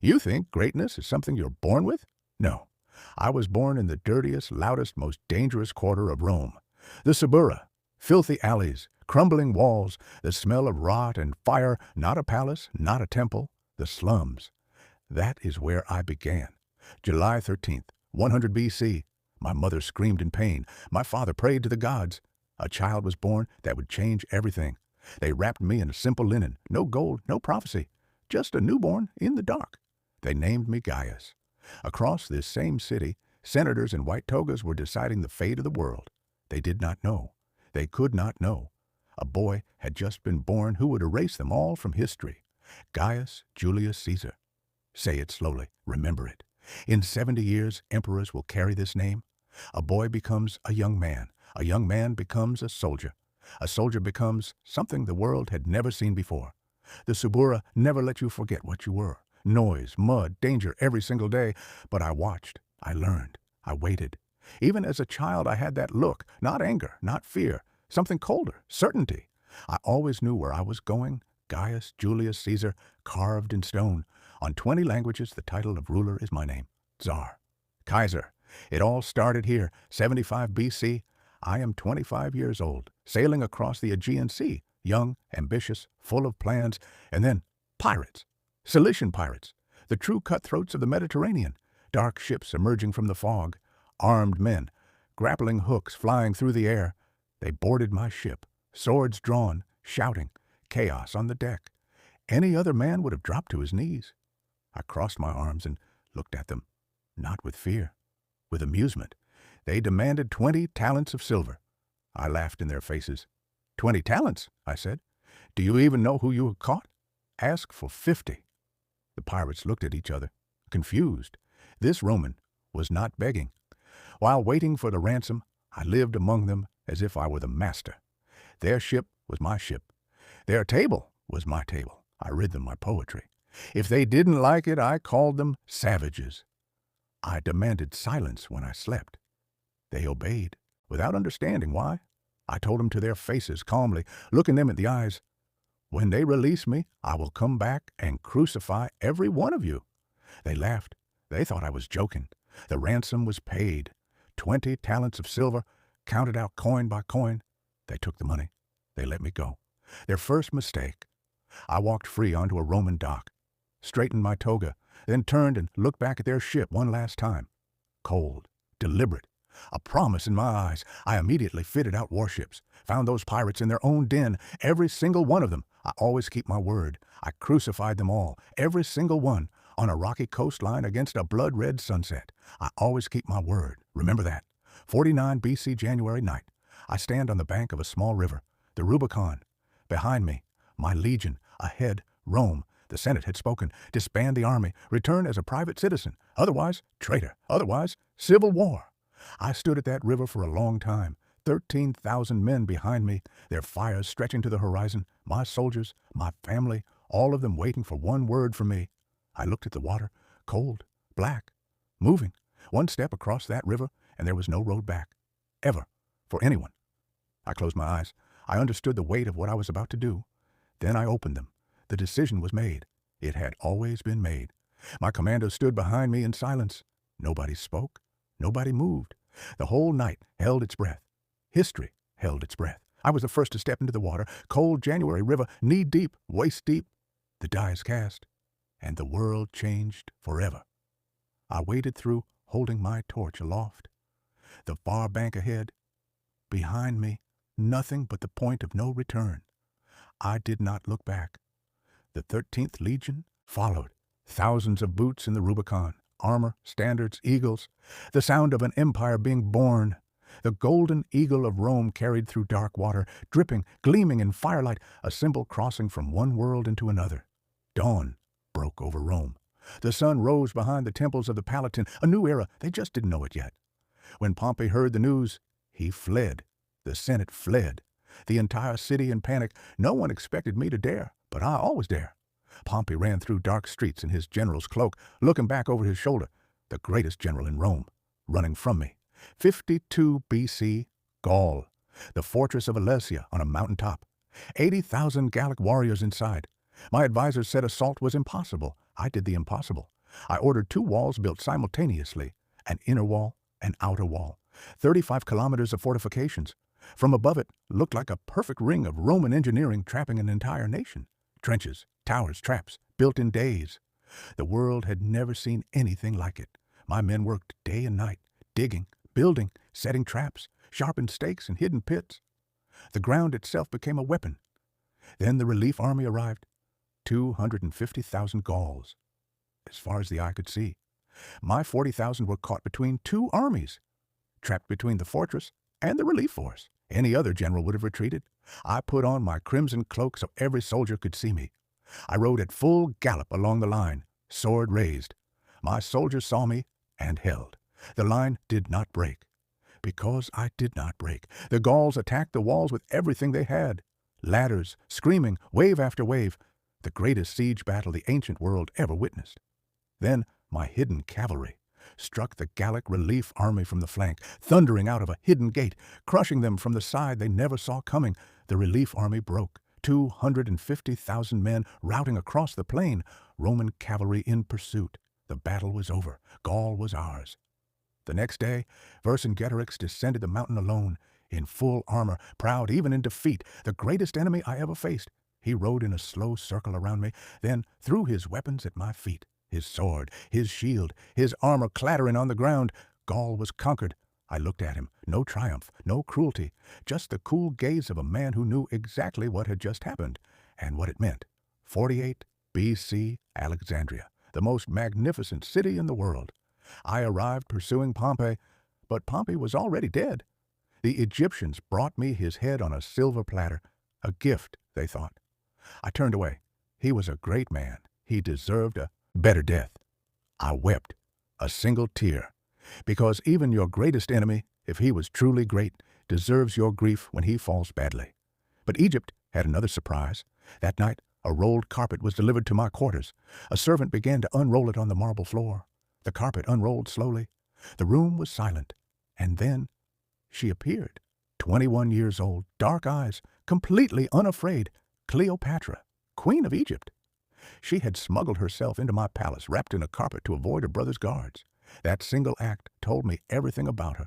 You think greatness is something you're born with? No. I was born in the dirtiest, loudest, most dangerous quarter of Rome. The Suburra, filthy alleys, crumbling walls, the smell of rot and fire, not a palace, not a temple, the slums. That is where I began. July 13th, 100 BC. My mother screamed in pain. My father prayed to the gods. A child was born that would change everything. They wrapped me in simple linen, no gold, no prophecy, just a newborn in the dark. They named me Gaius. Across this same city, senators in white togas were deciding the fate of the world. They did not know. They could not know. A boy had just been born who would erase them all from history. Gaius Julius Caesar. Say it slowly. Remember it. In 70 years, emperors will carry this name. A boy becomes a young man. A young man becomes a soldier. A soldier becomes something the world had never seen before. The Suburra never let you forget what you were. Noise, mud, danger every single day. But I watched. I learned. I waited. Even as a child, I had that look. Not anger, not fear. Something colder. Certainty. I always knew where I was going. Gaius Julius Caesar, carved in stone. On 20 languages, the title of ruler is my name. Tsar. Kaiser. It all started here, 75 BC. I am 25 years old, sailing across the Aegean Sea, young, ambitious, full of plans, and then pirates. Cilician pirates, the true cutthroats of the Mediterranean, dark ships emerging from the fog, armed men, grappling hooks flying through the air. They boarded my ship, swords drawn, shouting, chaos on the deck. Any other man would have dropped to his knees. I crossed my arms and looked at them, not with fear, with amusement. They demanded 20 talents of silver. I laughed in their faces. 20 talents, I said. Do you even know who you have caught? Ask for 50. The pirates looked at each other, confused. This Roman was not begging. While waiting for the ransom, I lived among them as if I were the master. Their ship was my ship. Their table was my table. I read them my poetry. If they didn't like it, I called them savages. I demanded silence when I slept. They obeyed, without understanding why. I told them to their faces calmly, looking them in the eyes, when they release me, I will come back and crucify every one of you. They laughed. They thought I was joking. The ransom was paid. 20 talents of silver, counted out coin by coin. They took the money. They let me go. Their first mistake. I walked free onto a Roman dock, straightened my toga, then turned and looked back at their ship one last time. Cold, deliberate, a promise in my eyes. I immediately fitted out warships, found those pirates in their own den, every single one of them. I always keep my word. I crucified them all, every single one, on a rocky coastline against a blood-red sunset. I always keep my word. Remember that. 49 BC January night. I stand on the bank of a small river, the Rubicon. Behind me, my legion. Ahead, Rome. The Senate had spoken. Disband the army. Return as a private citizen. Otherwise, traitor. Otherwise, civil war. I stood at that river for a long time. 13,000 men behind me, their fires stretching to the horizon, my soldiers, my family, all of them waiting for one word from me. I looked at the water, cold, black, moving. One step across that river, and there was no road back. Ever. For anyone. I closed my eyes. I understood the weight of what I was about to do. Then I opened them. The decision was made. It had always been made. My commander stood behind me in silence. Nobody spoke. Nobody moved. The whole night held its breath. History held its breath. I was the first to step into the water, cold January river, knee-deep, waist-deep. The die is cast, and the world changed forever. I waded through, holding my torch aloft. The far bank ahead. Behind me, nothing but the point of no return. I did not look back. The 13th Legion followed. Thousands of boots in the Rubicon, armor, standards, eagles. The sound of an empire being born. The golden eagle of Rome carried through dark water, dripping, gleaming in firelight, a symbol crossing from one world into another. Dawn broke over Rome. The sun rose behind the temples of the Palatine, a new era. They just didn't know it yet. When Pompey heard the news, he fled. The Senate fled. The entire city in panic. No one expected me to dare, but I always dare. Pompey ran through dark streets in his general's cloak, looking back over his shoulder. The greatest general in Rome, running from me. 52 BC, Gaul, the fortress of Alesia on a mountaintop. 80,000 Gallic warriors inside. My advisors said assault was impossible. I did the impossible. I ordered 2 walls built simultaneously, an inner wall, an outer wall, 35 kilometers of fortifications. From above it looked like a perfect ring of Roman engineering trapping an entire nation. Trenches, towers, traps, built in days. The world had never seen anything like it. My men worked day and night, digging, building, setting traps, sharpened stakes and hidden pits. The ground itself became a weapon. Then the relief army arrived, 250,000 Gauls, as far as the eye could see. My 40,000 were caught between 2 armies, trapped between the fortress and the relief force. Any other general would have retreated. I put on my crimson cloak so every soldier could see me. I rode at full gallop along the line, sword raised. My soldiers saw me and held. The line did not break. Because I did not break, the Gauls attacked the walls with everything they had. Ladders, screaming, wave after wave, the greatest siege battle the ancient world ever witnessed. Then my hidden cavalry struck the Gallic relief army from the flank, thundering out of a hidden gate, crushing them from the side they never saw coming. The relief army broke, 250,000 men routing across the plain, Roman cavalry in pursuit. The battle was over. Gaul was ours. The next day, Vercingetorix descended the mountain alone, in full armor, proud even in defeat, the greatest enemy I ever faced. He rode in a slow circle around me, then threw his weapons at my feet, his sword, his shield, his armor clattering on the ground. Gaul was conquered. I looked at him. No triumph, no cruelty, just the cool gaze of a man who knew exactly what had just happened and what it meant. 48 B.C. Alexandria, the most magnificent city in the world. I arrived pursuing Pompey, but Pompey was already dead. The Egyptians brought me his head on a silver platter, a gift, they thought. I turned away. He was a great man. He deserved a better death. I wept, a single tear, because even your greatest enemy, if he was truly great, deserves your grief when he falls badly. But Egypt had another surprise. That night, a rolled carpet was delivered to my quarters. A servant began to unroll it on the marble floor. The carpet unrolled slowly. The room was silent. And then she appeared. 21 years old, dark eyes, completely unafraid. Cleopatra, Queen of Egypt. She had smuggled herself into my palace, wrapped in a carpet to avoid her brother's guards. That single act told me everything about her.